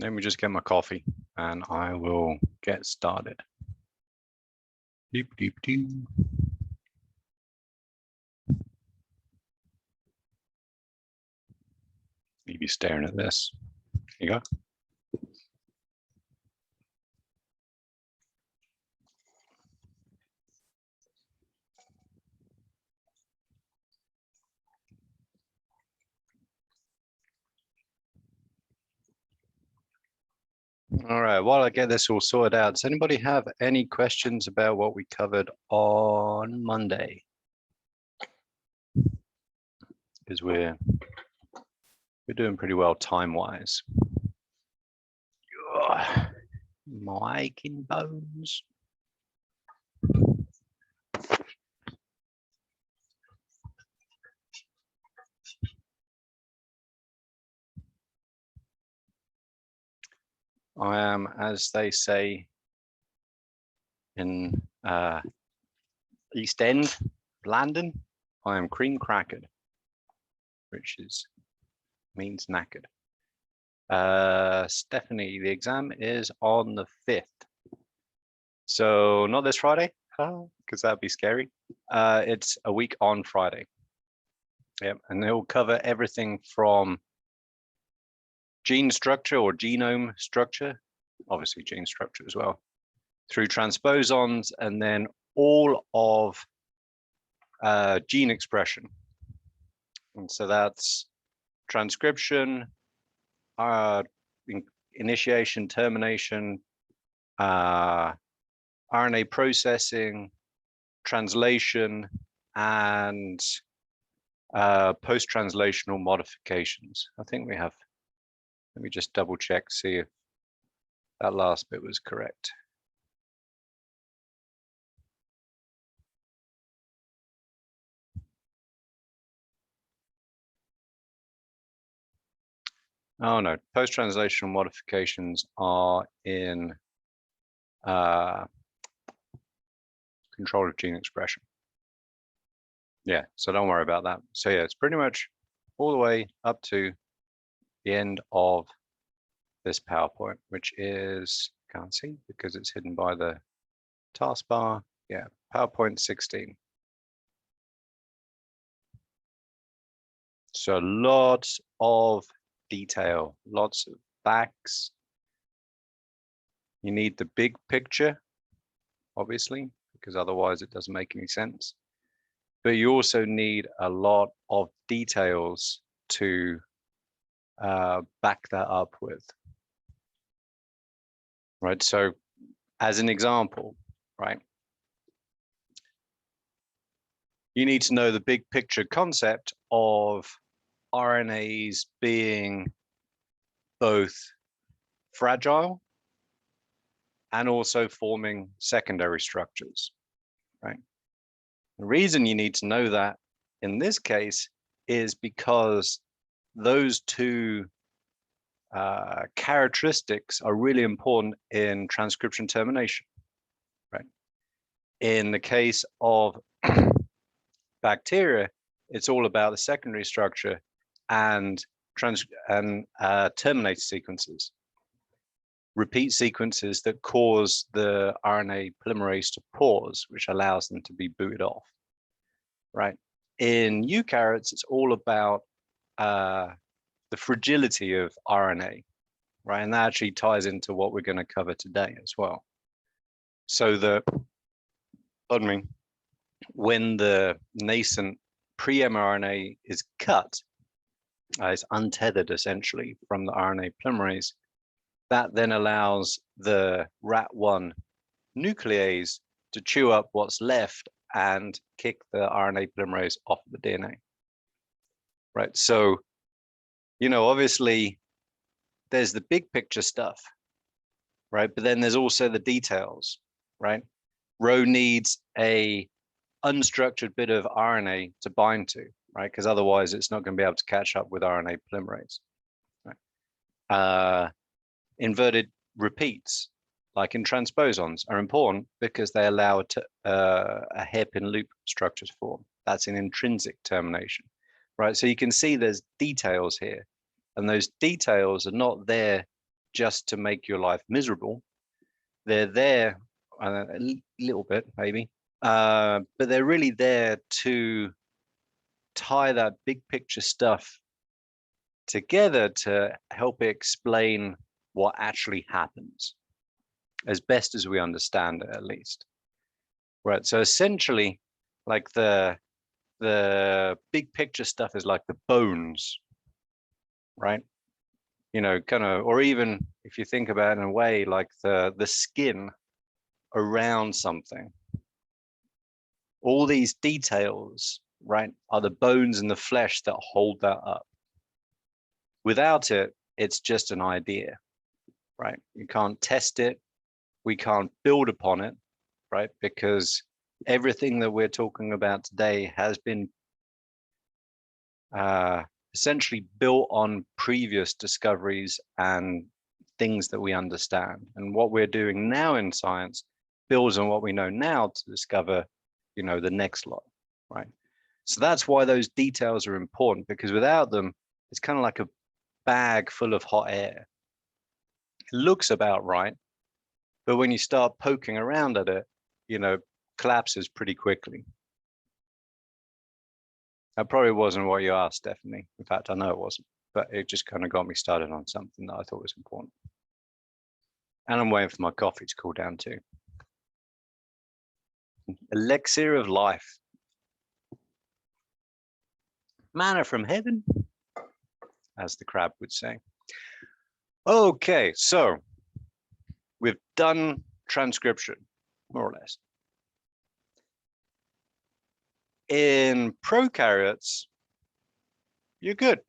Let me just get my coffee and I will get started. Deep, deep, deep. Leave you staring at this. Here you go. All right, while I get this all sorted out, does anybody have any questions about what we covered on Monday? Because we're doing pretty well time-wise. My aching bones. I am, as they say in East End, London, I am cream crackered, which means knackered. Stephanie, the exam is on the 5th. So not this Friday, because that'd be scary. It's a week on Friday. Yep, and they'll cover everything from gene structure or genome structure, obviously gene structure as well, through transposons, and then all of gene expression. And so that's transcription, initiation, termination, RNA processing, translation, and post-translational modifications. I think we have, let me just double check, see if that last bit was correct. Oh no, post-translational modifications are in control of gene expression. Yeah, so don't worry about that. So yeah, it's pretty much all the way up to the end of this PowerPoint, which is, can't see because it's hidden by the taskbar. Yeah, PowerPoint 16. So lots of detail, lots of facts. You need the big picture, obviously, because otherwise it doesn't make any sense. But you also need a lot of details to back that up with. Right, so as an example, right, you need to know the big picture concept of RNAs being both fragile and also forming secondary structures, right? The reason you need to know that in this case is because those two characteristics are really important in transcription termination, right? In the case of bacteria, it's all about the secondary structure and terminate sequences, repeat sequences that cause the RNA polymerase to pause, which allows them to be booted off, right? In eukaryotes, it's all about the fragility of RNA, right? And that actually ties into what we're going to cover today as well. So pardon me, when the nascent pre-mRNA is cut, is untethered essentially from the RNA polymerase, that then allows the RAT1 nuclease to chew up what's left and kick the RNA polymerase off the DNA, right? So, you know, obviously there's the big picture stuff, right? But then there's also the details, right? Rho needs a unstructured bit of RNA to bind to, right? Because otherwise it's not going to be able to catch up with RNA polymerase, right? Inverted repeats, like in transposons, are important because they allow a hairpin loop structure to form. That's an intrinsic termination, right? So you can see there's details here, and those details are not there just to make your life miserable. They're there a little bit, maybe, but they're really there to tie that big picture stuff together to help explain what actually happens as best as we understand it, at least. Right. So essentially, like the big picture stuff is like the bones, right? You know, kind of, or even if you think about it in a way, like the skin around something. All these details, right, are the bones and the flesh that hold that up. Without it, it's just an idea, right? You can't test it. We can't build upon it, right? Because everything that we're talking about today has been essentially built on previous discoveries and things that we understand. And what we're doing now in science builds on what we know now to discover, you know, the next lot, right? So that's why those details are important, because without them, it's kind of like a bag full of hot air. It looks about right, but when you start poking around at it, you know, collapses pretty quickly. That probably wasn't what you asked, Stephanie. In fact, I know it wasn't, but it just kind of got me started on something that I thought was important. And I'm waiting for my coffee to cool down too. Elixir of life. Manna from heaven, as the crab would say. Okay, so we've done transcription, more or less. In prokaryotes, you're good,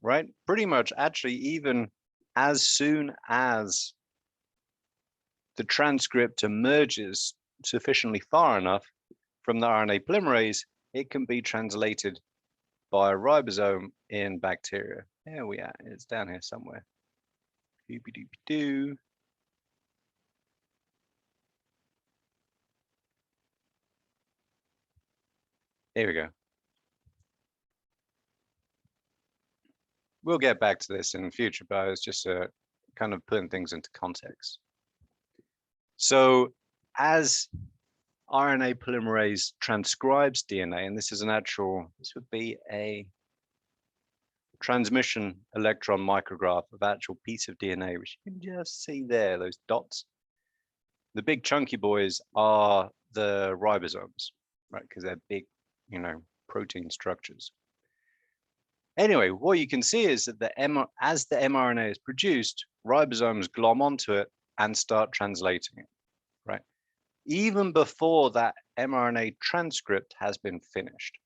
right? Pretty much, actually, even as soon as the transcript emerges sufficiently far enough from the RNA polymerase, it can be translated by a ribosome in bacteria. There we are. It's down here somewhere. Doobie-doobie-doo. Here we go. We'll get back to this in the future, but it's just kind of putting things into context. So as RNA polymerase transcribes DNA, and this is an actual, this would be a transmission electron micrograph of actual piece of DNA, which you can just see there, those dots. The big chunky boys are the ribosomes, right? Because they're big, you know, protein structures. Anyway, what you can see is that as the mRNA is produced, ribosomes glom onto it and start translating it, right? Even before that mRNA transcript has been finished,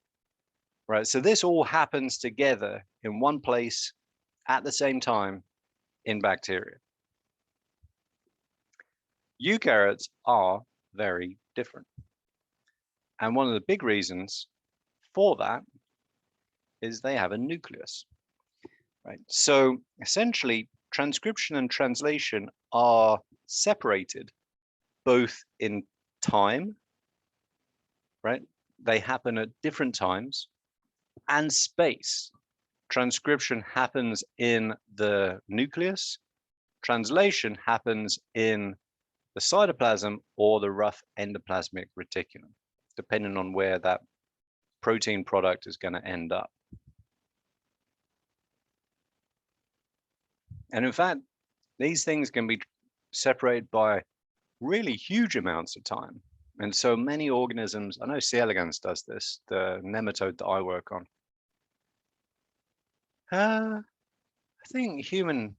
right? So this all happens together in one place at the same time in bacteria. Eukaryotes are very different. And one of the big reasons for that is they have a nucleus, right? So essentially, transcription and translation are separated both in time, right? They happen at different times, and space. Transcription happens in the nucleus. Translation happens in the cytoplasm or the rough endoplasmic reticulum, depending on where that protein product is going to end up. And in fact, these things can be separated by really huge amounts of time. And so many organisms, I know C. elegans does this, the nematode that I work on. I think humans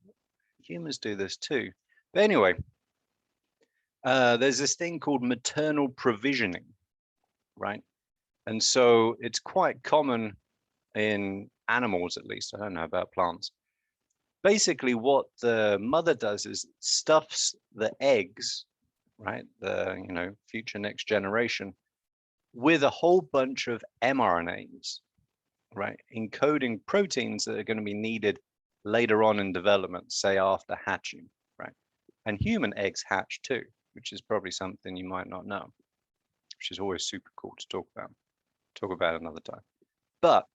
do this too. But anyway, there's this thing called maternal provisioning, right? And so it's quite common in animals, at least. I don't know about plants. Basically, what the mother does is stuffs the eggs, right? The, you know, future next generation, with a whole bunch of mRNAs, right? Encoding proteins that are going to be needed later on in development, say after hatching, right? And human eggs hatch too, which is probably something you might not know, which is always super cool to talk about another time. But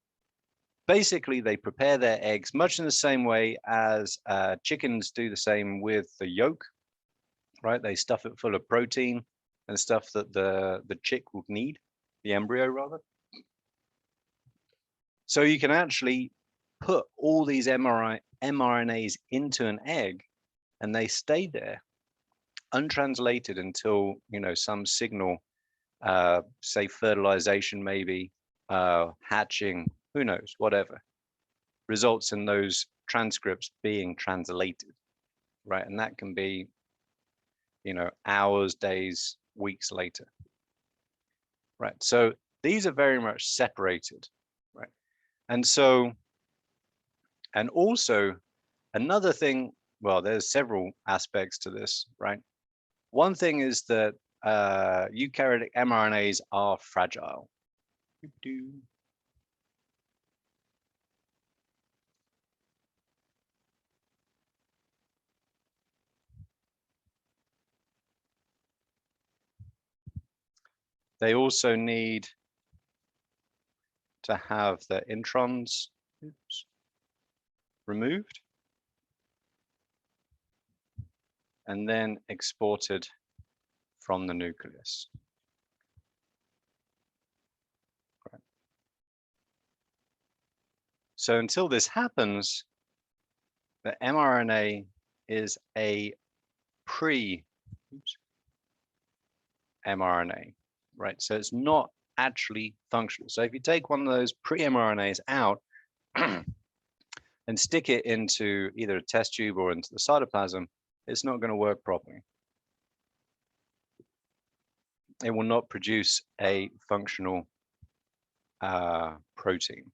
basically they prepare their eggs much in the same way as chickens do the same with the yolk, right? They stuff it full of protein and stuff that the chick would need, the embryo rather. So you can actually put all these mRNAs into an egg and they stay there untranslated until, you know, some signal, say fertilization, maybe hatching, who knows, whatever, results in those transcripts being translated, right? And that can be, you know, hours, days, weeks later, right? So these are very much separated, right? And so, and also another thing, well, there's several aspects to this, right? One thing is that eukaryotic mRNAs are fragile. They also need to have the introns removed and then exported from the nucleus. Right. So until this happens, the mRNA is a pre-mRNA, right? So it's not actually functional. So if you take one of those pre-mRNAs out and stick it into either a test tube or into the cytoplasm, it's not going to work properly. It will not produce a functional protein.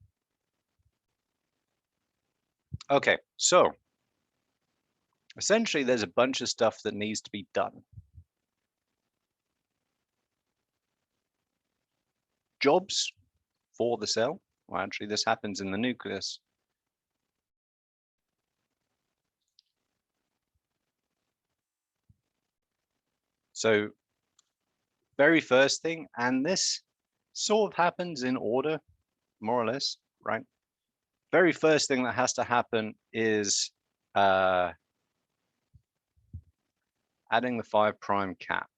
Okay, so essentially there's a bunch of stuff that needs to be done. Jobs for the cell. Well, actually this happens in the nucleus. So very first thing, and this sort of happens in order, more or less, right? Very first thing that has to happen is adding the 5' cap.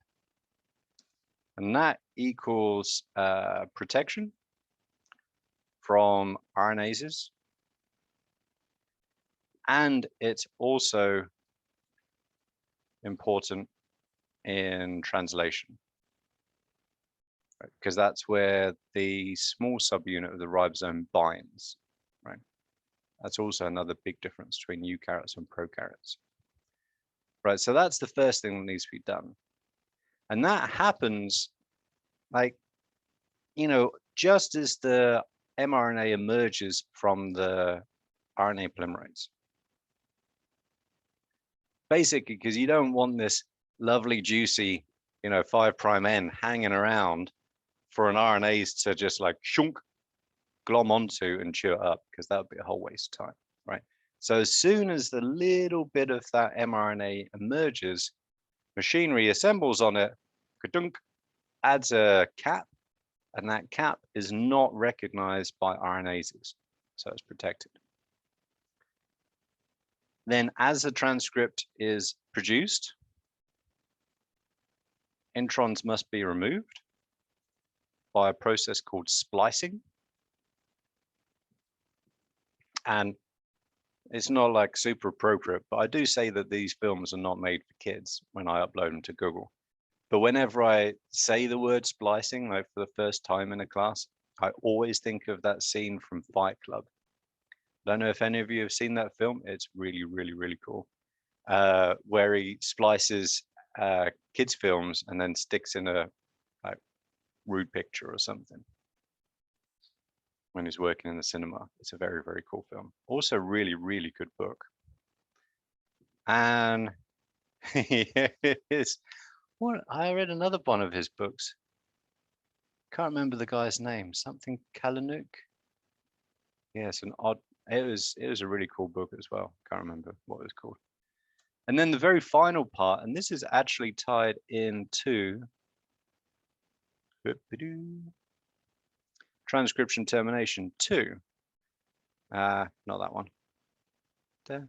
And that equals protection from RNases. And it's also important in translation, right? Because that's where the small subunit of the ribosome binds, right? That's also another big difference between eukaryotes and prokaryotes. Right, so that's the first thing that needs to be done. And that happens, like, you know, just as the mRNA emerges from the RNA polymerase. Basically, because you don't want this lovely, juicy, you know, 5' N hanging around for an RNase to just like shunk, glom onto and chew it up, because that would be a whole waste of time, right? So as soon as the little bit of that mRNA emerges, machinery assembles on it, kadunk, adds a cap, and that cap is not recognized by RNases, so it's protected. Then as the transcript is produced, introns must be removed by a process called splicing. And it's not like super appropriate, but I do say that these films are not made for kids when I upload them to Google. But whenever I say the word splicing, like for the first time in a class, I always think of that scene from Fight Club. I don't know if any of you have seen that film. It's really, really, really cool. Where he splices kids' films and then sticks in a rude picture or something when he's working in the cinema. It's a very, very cool film. Also really, really good book. And what, I read another one of his books. Can't remember the guy's name. Something Kalanick. Yes, an odd. It was a really cool book as well. Can't remember what it was called. And then the very final part, and this is actually tied into transcription termination 2. Not that one. There.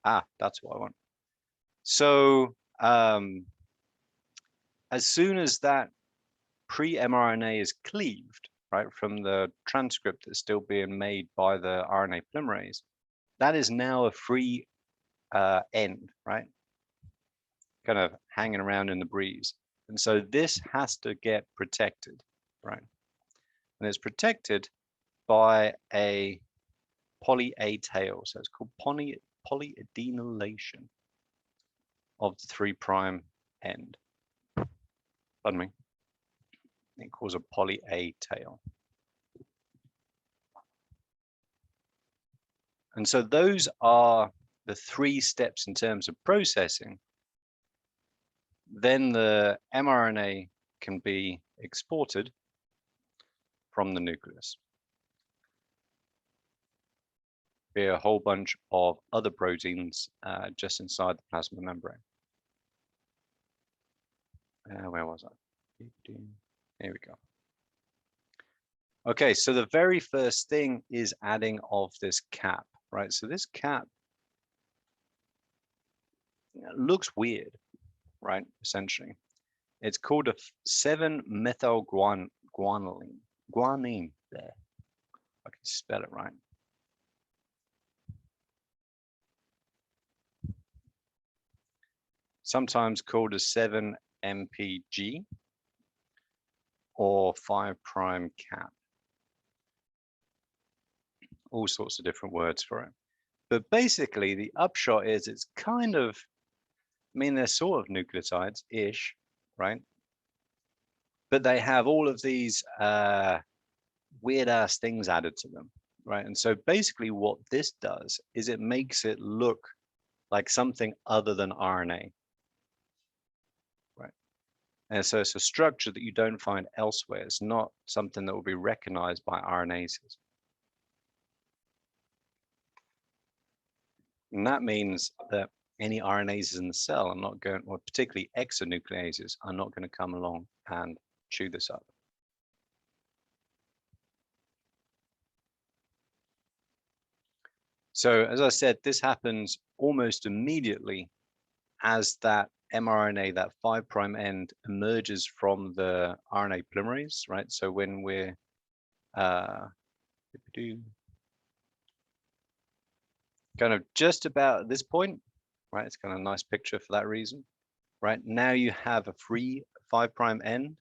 Ah, that's what I want. So as soon as that pre-mRNA is cleaved, right, from the transcript that's still being made by the RNA polymerase, that is now a free end, right? Kind of hanging around in the breeze. And so this has to get protected, right? And it's protected by a poly-A tail. So it's called polyadenylation of the 3' end. Pardon me. It calls a poly-A tail. And so those are the 3 steps in terms of processing. Then the mRNA can be exported from the nucleus via a whole bunch of other proteins just inside the plasma membrane. Where was I? Here we go. Okay, so the very first thing is adding of this cap, right? So this cap looks weird, right? Essentially, it's called a 7-methylguanine. Guanine there. I can spell it right. Sometimes called a 7-MPG or 5' cap. All sorts of different words for it. But basically, the upshot is it's kind of, I mean, they're sort of nucleotides-ish, right? But they have all of these weird-ass things added to them, right? And so basically what this does is it makes it look like something other than RNA, right? And so it's a structure that you don't find elsewhere. It's not something that will be recognized by RNases. And that means that any RNases in the cell are not going, or particularly exonucleases, are not going to come along and chew this up. So as I said, this happens almost immediately as that mRNA, that 5' end, emerges from the RNA polymerase, right? So when we're kind of just about at this point, right? It's kind of a nice picture for that reason, right? Now you have a free 5' end.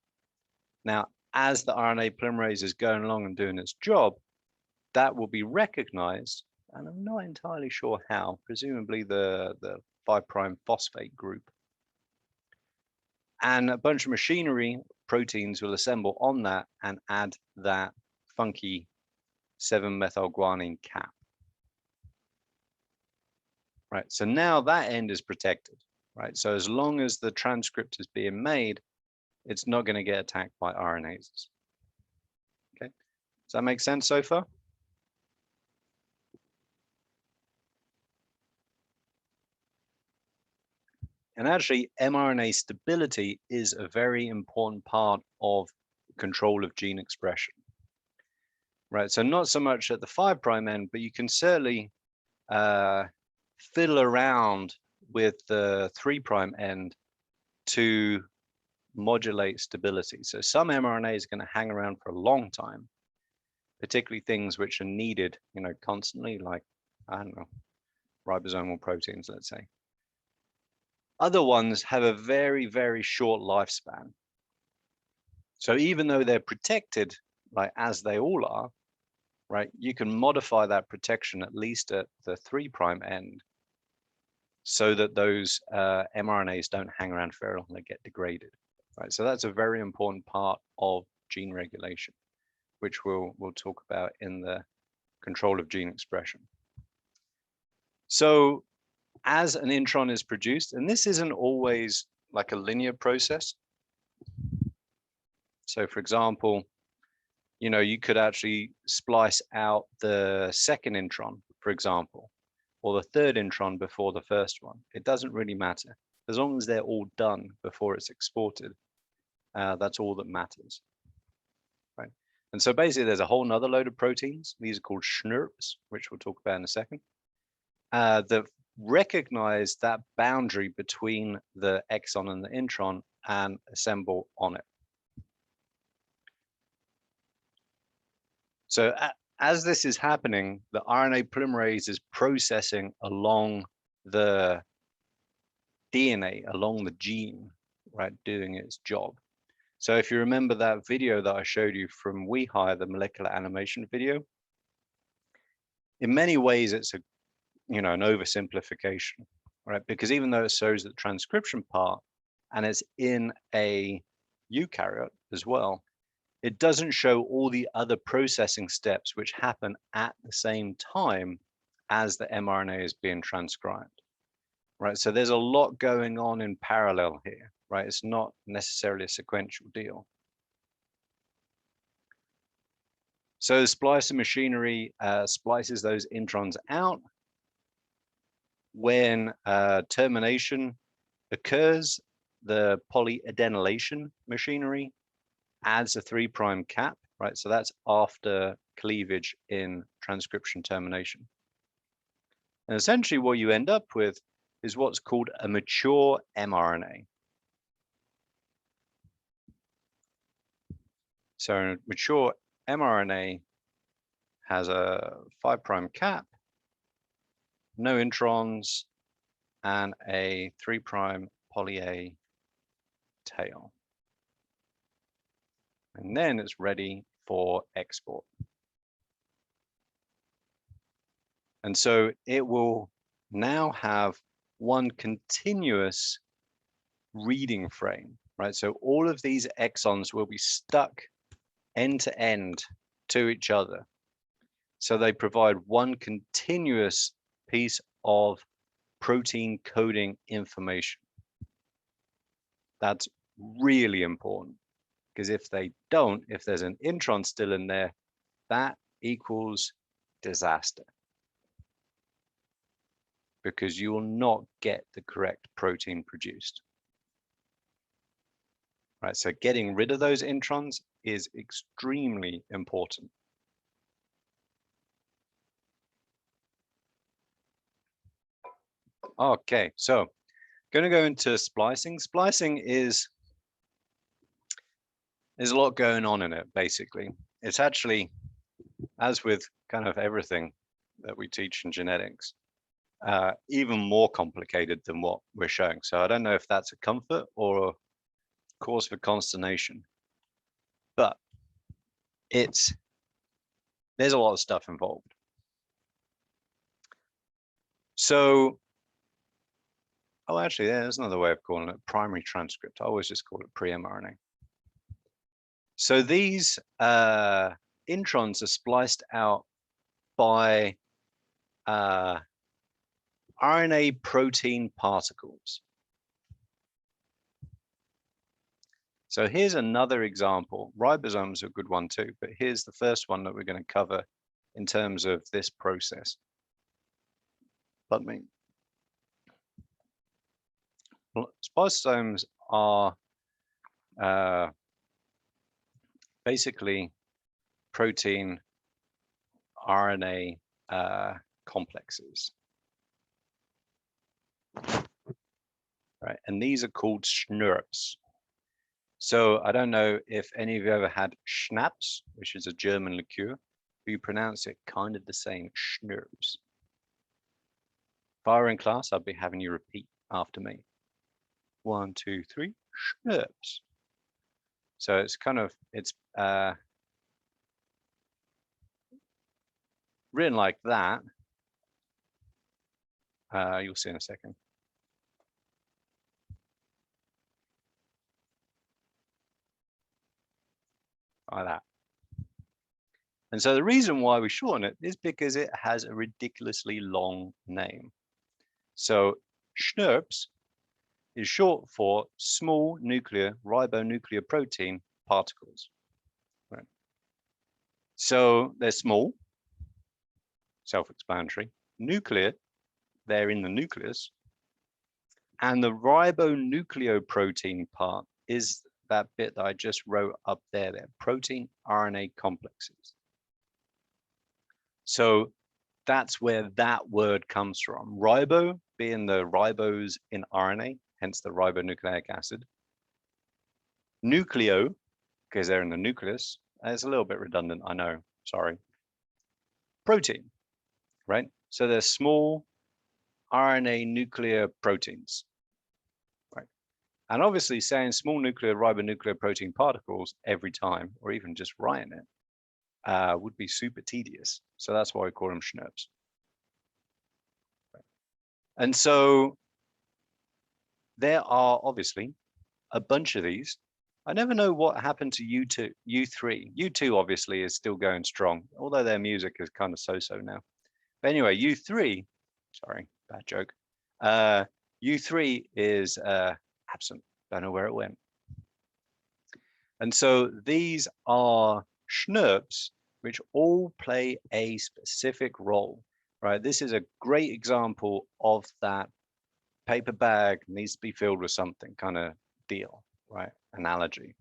Now, as the RNA polymerase is going along and doing its job, that will be recognized, and I'm not entirely sure how, presumably the 5' phosphate group. And a bunch of machinery proteins will assemble on that and add that funky 7-methylguanine cap. Right, so now that end is protected, right? So as long as the transcript is being made, it's not going to get attacked by RNases. Okay, does that make sense so far? And actually, mRNA stability is a very important part of control of gene expression, right? So not so much at the 5' end, but you can certainly fiddle around with the 3' end to modulate stability. So some mRNA is going to hang around for a long time, particularly things which are needed, you know, constantly, like, I don't know, ribosomal proteins, let's say. Other ones have a very, very short lifespan. So even though they're protected, like as they all are, right, you can modify that protection at least at the 3' end so that those mRNAs don't hang around for very long, they get degraded, right? So that's a very important part of gene regulation, which we'll talk about in the control of gene expression. So as an intron is produced, and this isn't always like a linear process. So for example, you know, you could actually splice out the second intron, for example, or the third intron before the first one. It doesn't really matter. As long as they're all done before it's exported, that's all that matters, right? And so basically there's a whole nother load of proteins. These are called SNRPs, which we'll talk about in a second, that recognize that boundary between the exon and the intron and assemble on it. So as this is happening, the RNA polymerase is processing along the DNA, along the gene, right, doing its job. So if you remember that video that I showed you from WeHire, the molecular animation video, in many ways it's a, an oversimplification, right? Because even though it shows the transcription part and it's in a eukaryote as well, it doesn't show all the other processing steps which happen at the same time as the mRNA is being transcribed, right? So there's a lot going on in parallel here, right? It's not necessarily a sequential deal. So the splicer machinery splices those introns out. When termination occurs, the polyadenylation machinery adds a 3' cap, right? So that's after cleavage in transcription termination. And essentially what you end up with is what's called a mature mRNA. So a mature mRNA has a 5' cap, no introns, and a 3' poly-A tail. And then it's ready for export. And so it will now have one continuous reading frame, right? So all of these exons will be stuck end to end to each other. So they provide one continuous piece of protein coding information. That's really important, because if they don't, if there's an intron still in there, that equals disaster, because you will not get the correct protein produced. Right, so getting rid of those introns is extremely important. Okay, so going to go into splicing. Splicing is, there's a lot going on in it, basically. It's actually, as with kind of everything that we teach in genetics, even more complicated than what we're showing. So I don't know if that's a comfort or a cause for consternation, but there's a lot of stuff involved. So, oh, actually, there's another way of calling it primary transcript. I always just call it pre-mRNA. So these introns are spliced out by RNA protein particles. So here's another example. Ribosomes are a good one too, but here's the first one that we're going to cover in terms of this process. Pardon me. Spliceosomes are basically protein RNA complexes. Right, and these are called SNRPs. So I don't know if any of you ever had Schnapps, which is a German liqueur, but you pronounce it kind of the same, SNRPs. If I were in class, I'd be having you repeat after me. 1, 2, 3, SNRPs. So it's kind of, it's written like that. You'll see in a second. Like that. And so the reason why we shorten it is because it has a ridiculously long name. So SNRPs is short for small nuclear ribonuclear protein particles. Right. So they're small, self-explanatory. Nuclear, they're in the nucleus. And the ribonucleoprotein part is that bit that I just wrote up there, they're protein RNA complexes. So that's where that word comes from. Ribo being the ribose in RNA, hence the ribonucleic acid. Nucleo, because they're in the nucleus. It's a little bit redundant, I know, sorry. Protein, right? So they're small RNA nuclear proteins, right? And obvious't saying small nuclear ribonucleoprotein particles every time, or even just writing it, would be super tedious. So that's why we call them SNRPs. Right. And so there are obviously a bunch of these. I never know what happened to U2, U3. U2 obviously is still going strong, although their music is kind of so-so now. But anyway, U3, sorry, bad joke. U3 is absent. Don't know where it went. And so these are SNRPs, which all play a specific role, right? This is a great example of that paper bag needs to be filled with something kind of deal, right? Analogy.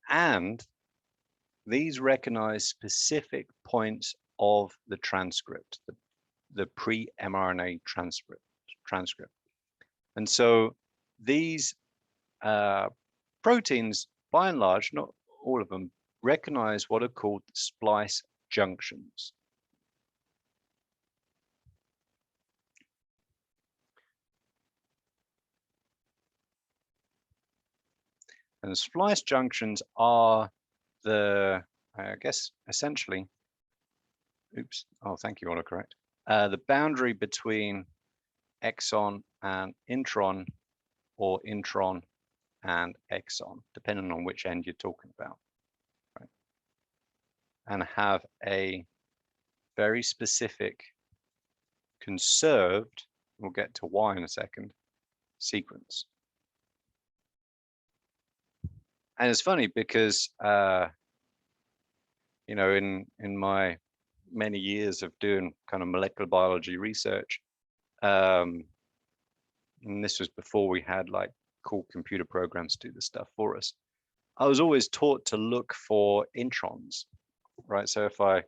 And these recognize specific points of the transcript, the pre-mRNA transcript. And so these proteins, by and large, not all of them, recognize what are called splice junctions. And splice junctions are the, I guess, essentially, oops, oh, thank you, autocorrect. The boundary between exon and intron, or intron and exon, depending on which end you're talking about, right? And have a very specific conserved, we'll get to why in a second, sequence. And it's funny because, you know, in my many years of doing kind of molecular biology research, and this was before we had like cool computer programs to do this stuff for us, I was always taught to look for introns, right? So if I,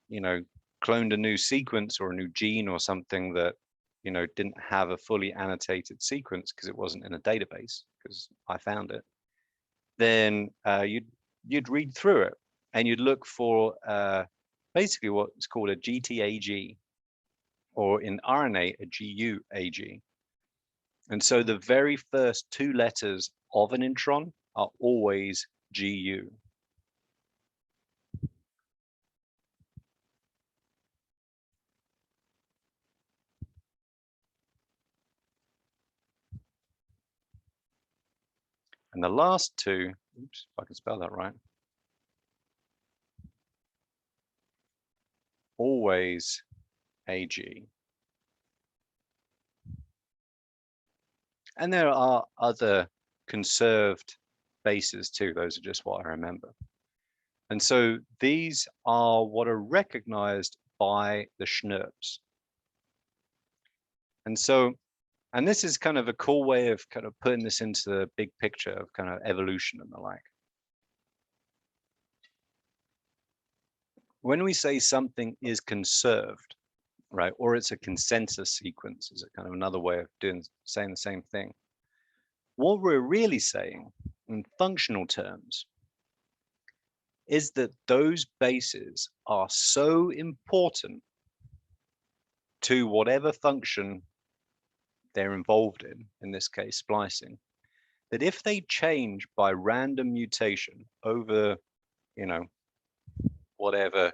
you know, cloned a new sequence or a new gene or something that, you know, didn't have a fully annotated sequence because it wasn't in a database, because I found it, then you'd read through it and you'd look for basically what's called a GTAG, or in RNA, a GUAG. And so the very first two letters of an intron are always GU. And the last two, oops, if I can spell that right, always AG. And there are other conserved bases too. Those are just what I remember. And so these are what are recognized by the SNRPs. And so, and this is kind of a cool way of kind of putting this into the big picture of kind of evolution and the like. When we say something is conserved, right, or it's a consensus sequence, is a kind of another way of saying the same thing. What we're really saying in functional terms is that those bases are so important to whatever function they're involved in this case, splicing, that if they change by random mutation over, you know, whatever,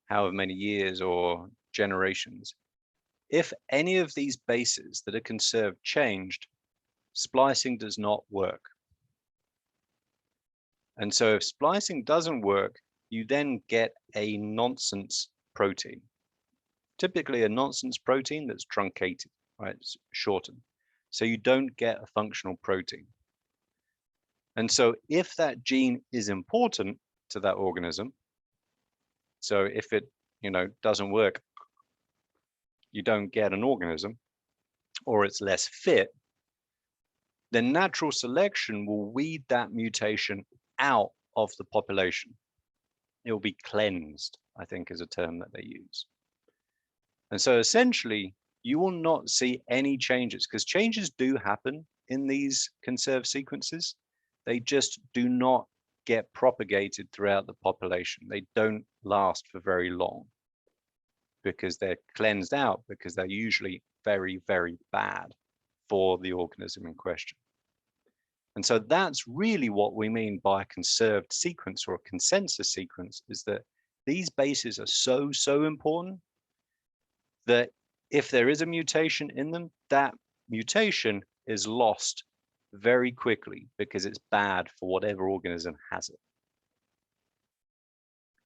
however many years or generations, if any of these bases that are conserved changed, splicing does not work. And so if splicing doesn't work, you then get a nonsense protein. Typically a nonsense protein that's truncated, right? It's shortened. So you don't get a functional protein. And so if that gene is important to that organism, so if it, you know, doesn't work, you don't get an organism, or it's less fit, then natural selection will weed that mutation out of the population. It will be cleansed, I think is a term that they use. And so essentially, you will not see any changes, because changes do happen in these conserved sequences. They just do not get propagated throughout the population. They don't last for very long because they're cleansed out, because they're usually very, very bad for the organism in question. And so that's really what we mean by a conserved sequence or a consensus sequence, is that these bases are so important that if there is a mutation in them, that mutation is lost very quickly because it's bad for whatever organism has it.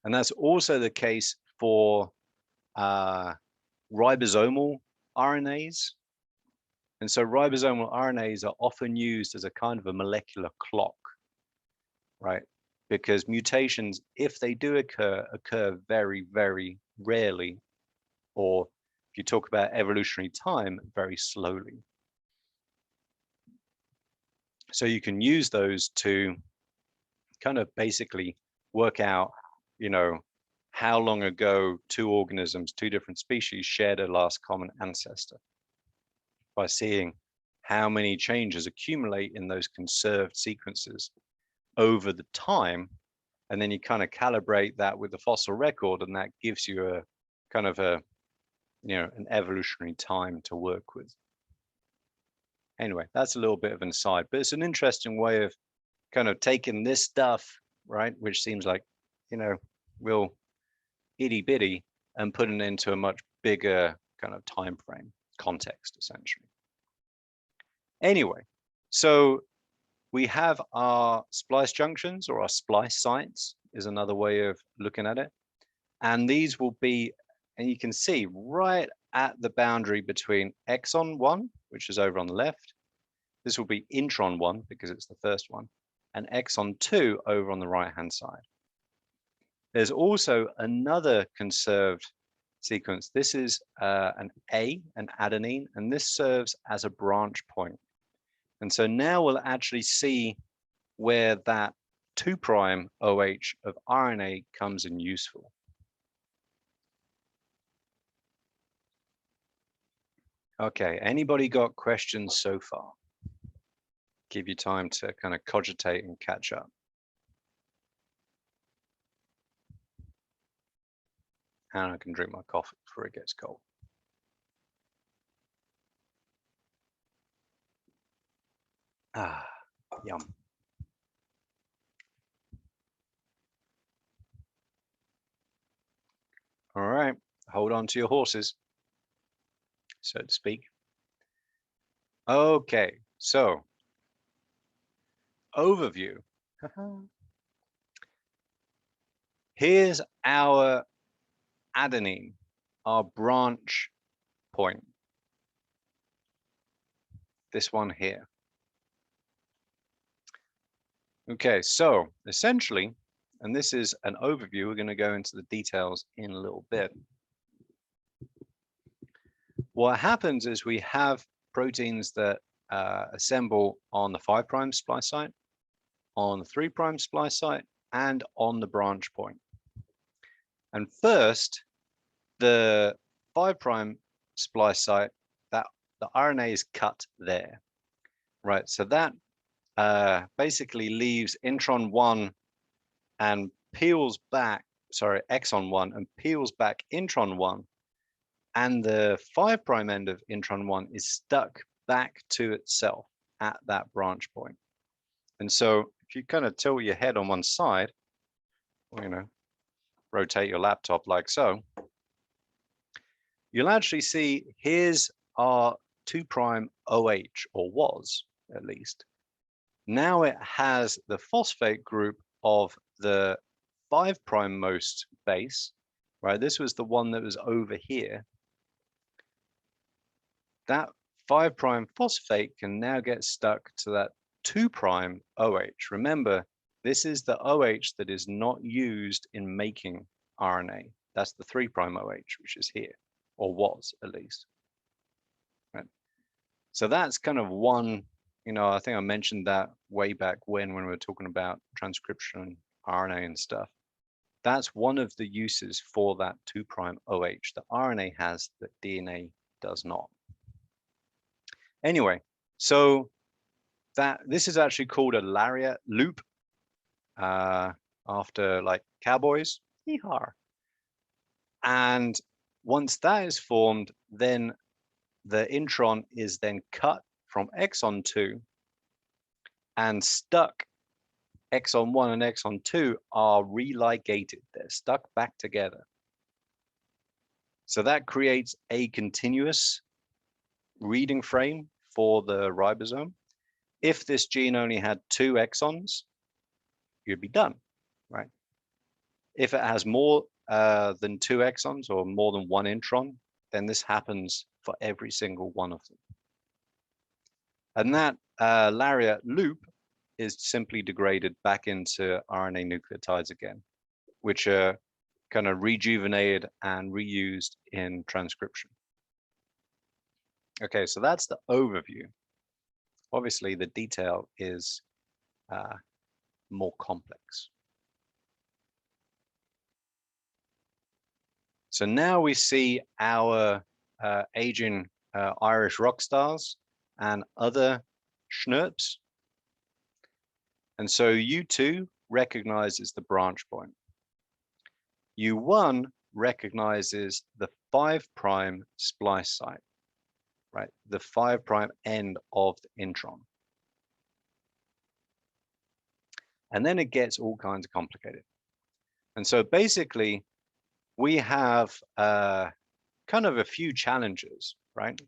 And that's also the case for ribosomal RNAs. And so ribosomal RNAs are often used as a kind of a molecular clock, right? Because mutations, if they do occur very, very rarely, or if you talk about evolutionary time, very slowly. So you can use those to kind of basically work out, how long ago two organisms, two different species shared a last common ancestor, by seeing how many changes accumulate in those conserved sequences over the time. And then you kind of calibrate that with the fossil record, and that gives you a kind of an evolutionary time to work with. Anyway, that's a little bit of an aside, but it's an interesting way of kind of taking this stuff, right, which seems like, real itty bitty, and putting it into a much bigger kind of time frame context, essentially. Anyway, so we have our splice junctions, or our splice sites is another way of looking at it. And these will be, and you can see right at the boundary between exon 1, which is over on the left. This will be intron 1 because it's the first one, and exon 2 over on the right-hand side. There's also another conserved sequence. This is an adenine, and this serves as a branch point. And so now we'll actually see where that 2' OH of RNA comes in useful. Okay, anybody got questions so far? Give you time to kind of cogitate and catch up. And I can drink my coffee before it gets cold. Ah, yum. All right, hold on to your horses, so to speak. Okay, so overview. Here's our adenine, our branch point. This one here. Okay, so essentially, and this is an overview, we're going to go into the details in a little bit. What happens is we have proteins that assemble on the 5' splice site, on the 3' splice site, and on the branch point. And first, the 5' splice site, that the RNA is cut there, right? So that basically leaves intron 1 and peels back, sorry, exon 1 and peels back intron 1. And the 5' end of intron 1 is stuck back to itself at that branch point. And so if you kind of tilt your head on one side, rotate your laptop like so, you'll actually see here's our 2' OH, or was at least. Now it has the phosphate group of the 5' most base, right? This was the one that was over here. That 5' phosphate can now get stuck to that 2' OH. Remember, this is the OH that is not used in making RNA. That's the 3' OH, which is here, or was at least. Right? So that's kind of one, I think I mentioned that way back when we were talking about transcription, RNA and stuff. That's one of the uses for that 2' OH that RNA has that DNA does not. Anyway, so this is actually called a lariat loop, after like cowboys. Yeehaw. And once that is formed, then the intron is then cut from exon 2 and stuck. Exon 1 and exon 2 are religated. They're stuck back together. So that creates a continuous reading frame for the ribosome. If this gene only had 2 exons, you'd be done, right? If it has more than 2 exons or more than 1 intron, then this happens for every single one of them. And that lariat loop is simply degraded back into RNA nucleotides again, which are kind of rejuvenated and reused in transcription. Okay, so that's the overview. Obviously, the detail is more complex. So now we see our aging Irish rock stars and other schnurps. And so U2 recognizes the branch point. U1 recognizes the 5' splice site, right? The 5' end of the intron. And then it gets all kinds of complicated. And so basically, we have kind of a few challenges, right?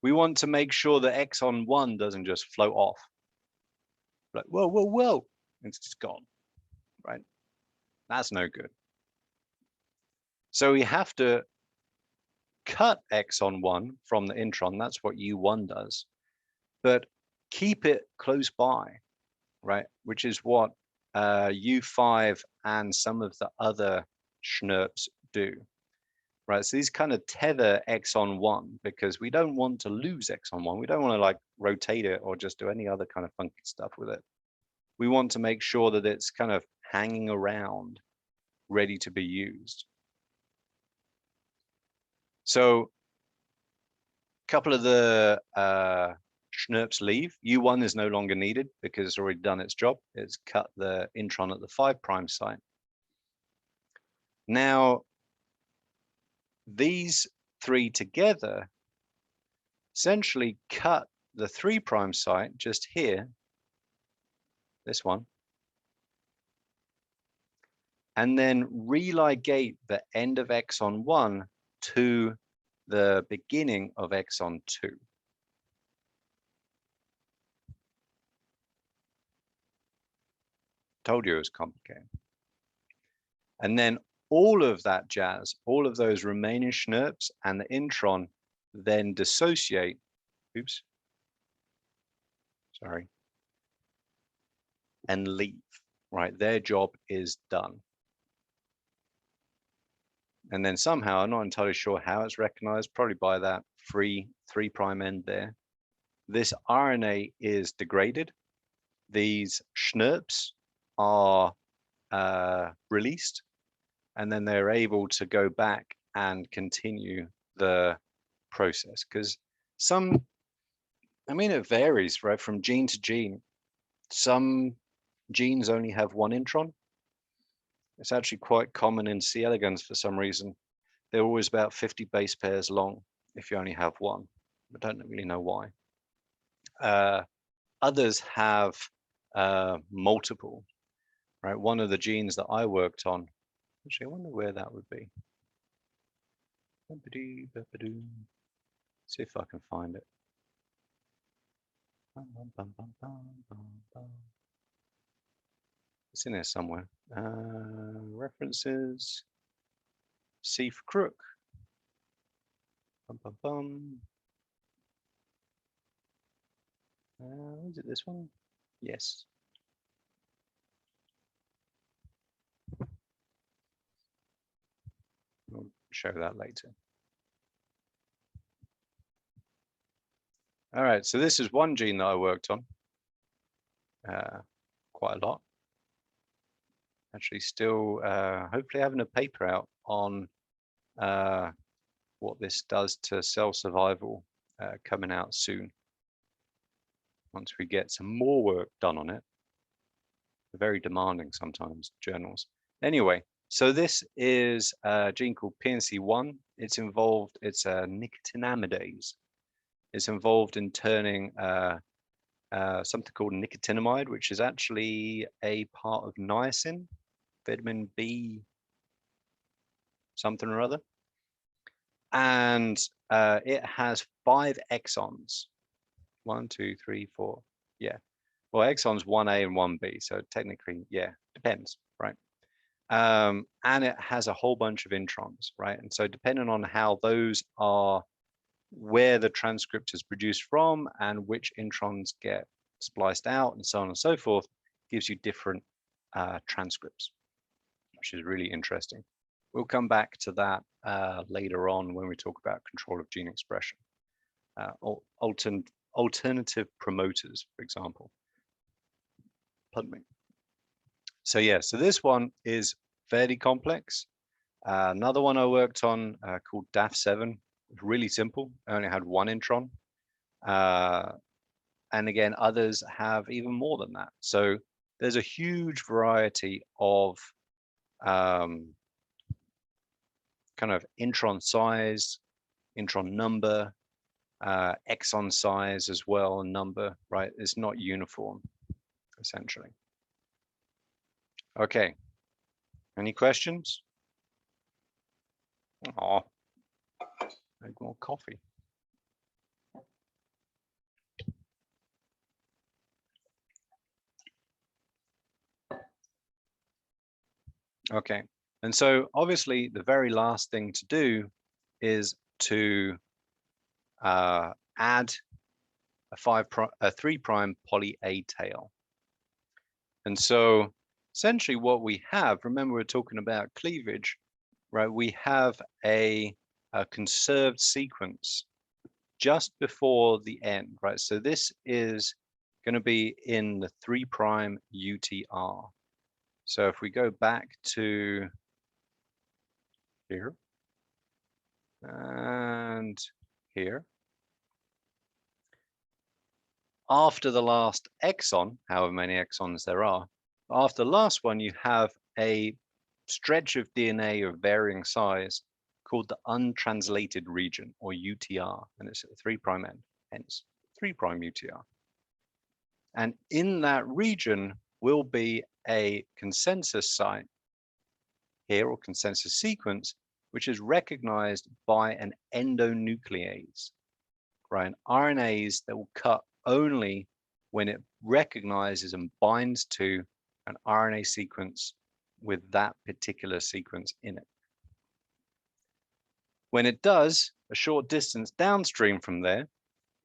We want to make sure that exon 1 doesn't just float off. Like, whoa, whoa, whoa, it's just gone, right? That's no good. So we have to cut exon 1 from the intron. That's what U1 does, but keep it close by, right? Which is what U5 and some of the other schnurps do, right? So these kind of tether exon 1 because we don't want to lose exon 1. We don't want to like rotate it or just do any other kind of funky stuff with it. We want to make sure that it's kind of hanging around, ready to be used. So a couple of the schnurps leave. U1 is no longer needed because it's already done its job. It's cut the intron at the 5' site. Now, these 3 together essentially cut the 3' site just here, this one, and then religate the end of exon 1 to the beginning of exon 2. Told you it was complicated. And then all of that jazz, all of those remaining schnurps and the intron then dissociate. Oops. Sorry. And leave, right? Their job is done. And then somehow, I'm not entirely sure how it's recognized, probably by that 3' end there. This RNA is degraded. These schnurps are released, and then they're able to go back and continue the process. Because it varies, right, from gene to gene. Some genes only have 1 intron. It's actually quite common in C. elegans for some reason. They're always about 50 base pairs long if you only have 1. I don't really know why. Others have multiple, right? One of the genes that I worked on, actually, I wonder where that would be. See if I can find it. It's in there somewhere. References. C for crook. Is it this one? Yes. We'll show that later. All right, so this is one gene that I worked on quite a lot. Actually, still hopefully having a paper out on what this does to cell survival coming out soon. Once we get some more work done on it. Very demanding sometimes, journals. Anyway, so this is a gene called PNC1. It's involved, it's a nicotinamidase. It's involved in turning something called nicotinamide, which is actually a part of niacin, vitamin B, something or other. And it has 5 exons. 1, 2, 3, 4. Yeah. Well, exons 1A and 1B. So technically, yeah, depends, right? And it has a whole bunch of introns, right? And so depending on how those are, where the transcript is produced from and which introns get spliced out and so on and so forth, gives you different transcripts, which is really interesting. We'll come back to that later on when we talk about control of gene expression. Alternative promoters, for example. Pardon me. So yeah, so this one is fairly complex. Another one I worked on called DAF7, really simple. I only had 1 intron. And again, others have even more than that. So there's a huge variety of kind of intron size, intron number, exon size as well, and number, right? It's not uniform, essentially. Okay, any questions? Oh, make more coffee. Okay, and so obviously the very last thing to do is to add a 3' poly A tail. And so essentially what we have, remember we're talking about cleavage, right? We have a conserved sequence just before the end, right? So this is going to be in the 3' UTR. So if we go back to here and here, after the last exon, however many exons there are, after the last one, you have a stretch of DNA of varying size called the untranslated region, or UTR, and it's at the 3' end, hence 3' UTR. And in that region will be a consensus site here, or consensus sequence, which is recognized by an endonuclease, right? RNAs that will cut only when it recognizes and binds to an RNA sequence with that particular sequence in it. When it does, a short distance downstream from there,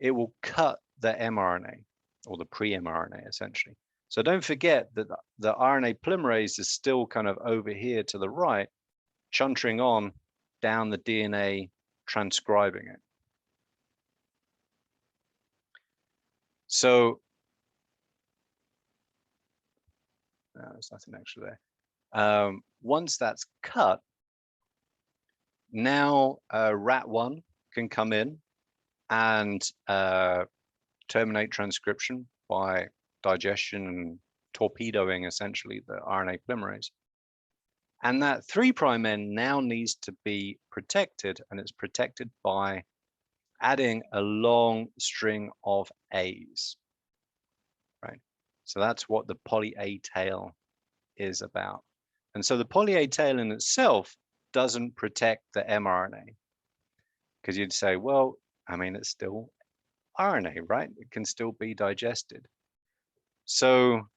it will cut the mRNA, or the pre-mRNA essentially. So don't forget that the RNA polymerase is still kind of over here to the right, chuntering on down the DNA, transcribing it. So there's nothing extra there. Once that's cut, now RAT1 can come in and terminate transcription by digestion and torpedoing essentially the RNA polymerase. And that 3' end now needs to be protected, and it's protected by adding a long string of A's, right? So that's what the poly A tail is about. And so the poly A tail in itself doesn't protect the mRNA, because you'd say, well, I mean, it's still RNA, right? It can still be digested. So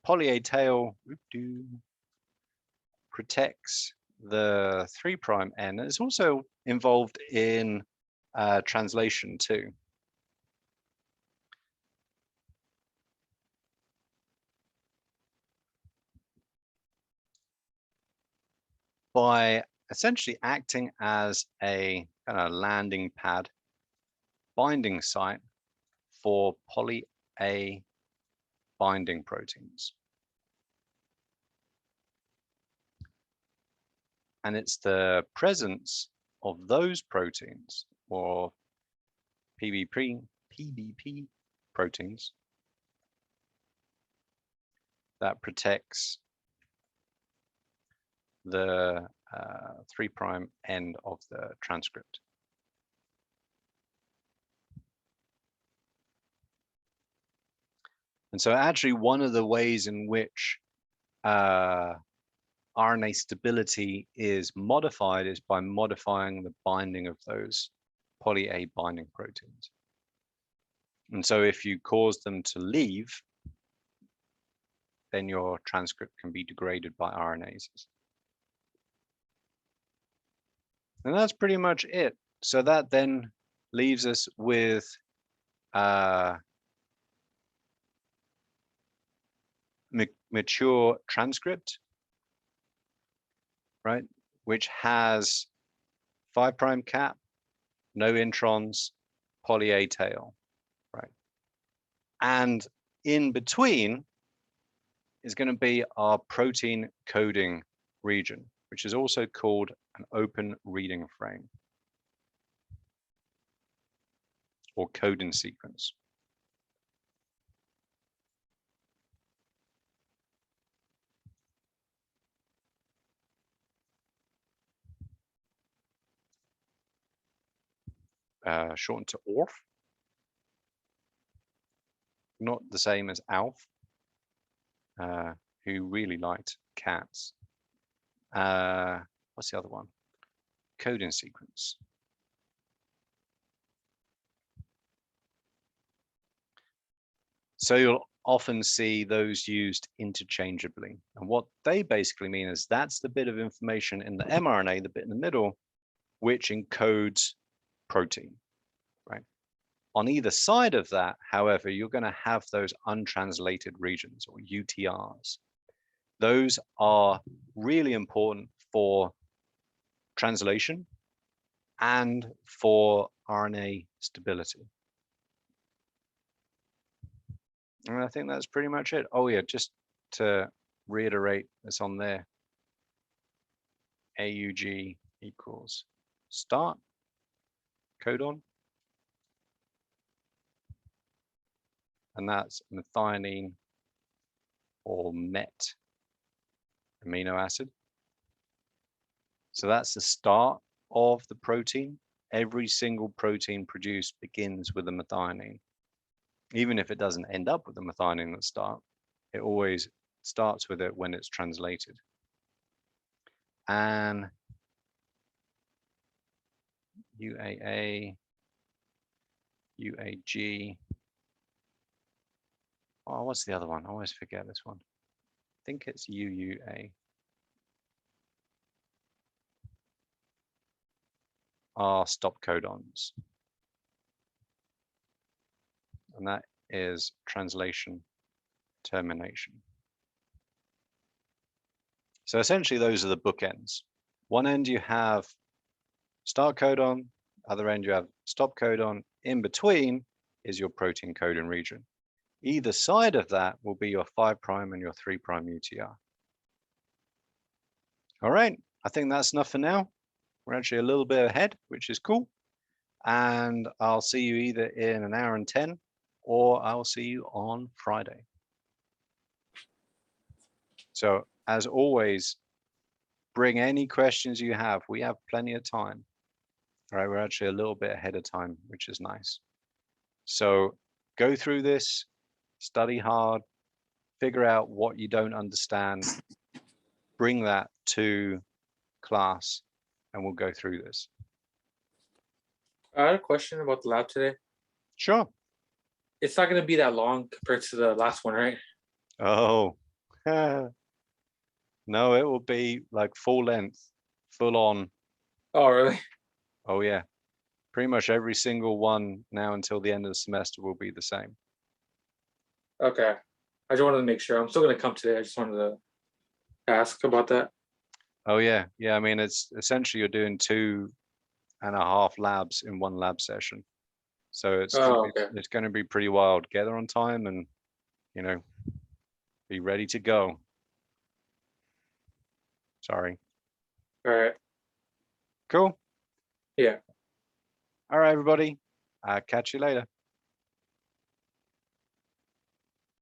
poly A tail protects the 3' end. It's also involved in translation too. By essentially acting as a kind of landing pad, binding site for poly-A binding proteins. And it's the presence of those proteins, or PBP proteins, that protects the 3' end of the transcript. And so actually one of the ways in which RNA stability is modified is by modifying the binding of those poly-A binding proteins. And so if you cause them to leave, then your transcript can be degraded by RNases. And that's pretty much it. So that then leaves us with mature transcript, right? Which has 5' cap, no introns, poly-A tail, right? And in between is going to be our protein coding region, which is also called an open reading frame or coding sequence. Shortened to ORF, not the same as ALF, who really liked cats. What's the other one? Coding sequence. So you'll often see those used interchangeably. And what they basically mean is that's the bit of information in the mRNA, the bit in the middle, which encodes protein, right? On either side of that, however, you're going to have those untranslated regions, or UTRs. Those are really important for translation and for RNA stability. And I think that's pretty much it. Oh yeah, just to reiterate, it's on there. AUG equals start codon, and that's methionine or MET amino acid. So that's the start of the protein. Every single protein produced begins with a methionine. Even if it doesn't end up with the methionine at the start, it always starts with it when it's translated. And UAA, UAG. Oh, what's the other one? I always forget this one. I think it's UUA. Are stop codons. And that is translation termination. So essentially those are the bookends. One end you have start codon, other end you have stop codon, in between is your protein codon region. Either side of that will be your 5' and your 3' UTR. All right, I think that's enough for now. We're actually a little bit ahead, which is cool. And I'll see you either in an hour and 10, or I'll see you on Friday. So as always, bring any questions you have. We have plenty of time. All right, we're actually a little bit ahead of time, which is nice. So go through this, study hard, figure out what you don't understand, bring that to class, and we'll go through this. I had a question about the lab today. Sure. It's not going to be that long compared to the last one, right? Oh, no, it will be like full length, full on. Oh, really? Oh, yeah. Pretty much every single one now until the end of the semester will be the same. Okay. I just wanted to make sure. I'm still going to come today. I just wanted to ask about that. Oh, yeah. Yeah. I mean, it's essentially you're doing 2.5 labs in one lab session. So it's Oh, okay. it's going to be pretty wild. Get there on time and, you know, be ready to go. Sorry. All right. Cool. Yeah. All right, everybody. Catch you later.